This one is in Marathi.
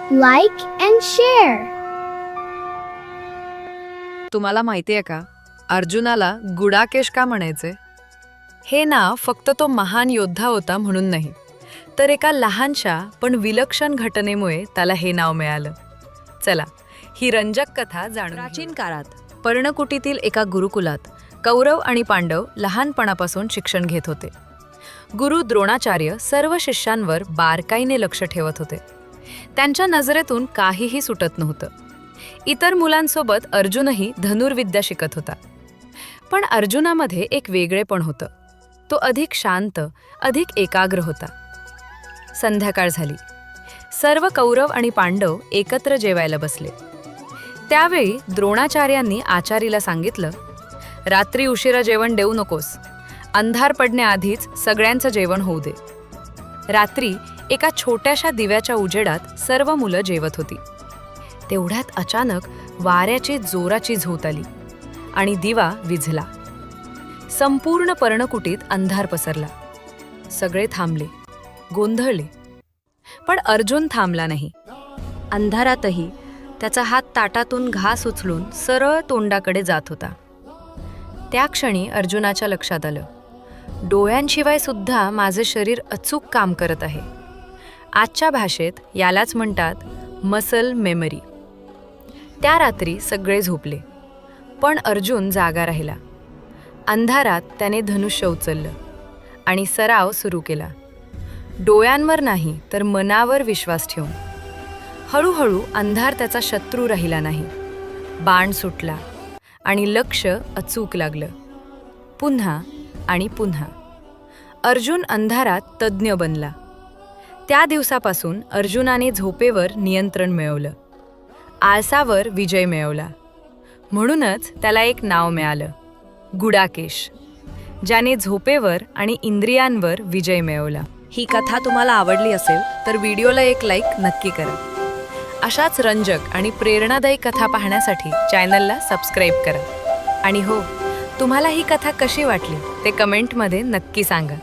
like and share. तुम्हाला माहिती आहे का, अर्जुनाला गुडाकेश का म्हणायचे? हे नाव फक्त तो महान योद्धा होता म्हणून नाही, तर एका लहानशा पण विलक्षण घटनेमुळे त्याला हे नाव मिळालं. चला, ही रंजक कथा जाणून प्राचीन काळात पर्णकुटीतील एका गुरुकुलात कौरव आणि पांडव लहानपणापासून शिक्षण घेत होते. गुरु द्रोणाचार्य सर्व शिष्यांवर बारकाईने लक्ष ठेवत होते. त्यांच्या नजरेतून काहीही सुटत नव्हतं. इतर मुलांसोबत अर्जुनही धनुर्विद्या शिकत होता. पण अर्जुनामध्ये एक वेगळेपण होतं. तो अधिक शांत, अधिक एकाग्र होता. संध्याकाळ झाली. सर्व कौरव आणि पांडव एकत्र जेवायला बसले. त्यावेळी द्रोणाचार्यांनी आचारीला सांगितलं, रात्री उशिरा जेवण देऊ नकोस. अंधार पडण्याआधीच सगळ्यांचं जेवण होऊ दे. रात्री एका छोट्याशा दिव्याच्या उजेडात सर्व मुलं जेवत होती. तेवढ्यात अचानक वाऱ्याची जोराची झोत आली आणि दिवा विझला. संपूर्ण पर्णकुटीत अंधार पसरला. सगळे थांबले, गोंधळले. पण अर्जुन थांबला नाही. अंधारातही त्याचा हात ताटातून घास उचलून सरळ तोंडाकडे जात होता. त्या क्षणी अर्जुनाच्या लक्षात आलं, डोळ्यांशिवाय सुद्धा माझे शरीर अचूक काम करत आहे. आजच्या भाषेत यालाच म्हणतात मसल मेमरी. त्या रात्री सगळे झोपले, पण अर्जुन जागा राहिला. अंधारात त्याने धनुष्य उचललं आणि सराव सुरू केला. डोळ्यांवर नाही तर मनावर विश्वास ठेवून. हळूहळू अंधार त्याचा शत्रू राहिला नाही. बाण सुटला आणि लक्ष अचूक लागलं. पुन्हा आणि पुन्हा. अर्जुन अंधारात तज्ज्ञ बनला. त्या दिवसापासून अर्जुनाने झोपेवर नियंत्रण मिळवलं, आळसावर विजय मिळवला. म्हणूनच त्याला एक नाव मिळालं, गुडाकेश, ज्याने झोपेवर आणि इंद्रियांवर विजय मिळवला. ही कथा तुम्हाला आवडली असेल तर व्हिडिओला एक लाईक नक्की करा. अशाच रंजक आणि प्रेरणादायी कथा पाहण्यासाठी चॅनलला सबस्क्राईब करा. आणि हो, तुम्हाला ही कथा कशी वाटली ते कमेंटमध्ये नक्की सांगा.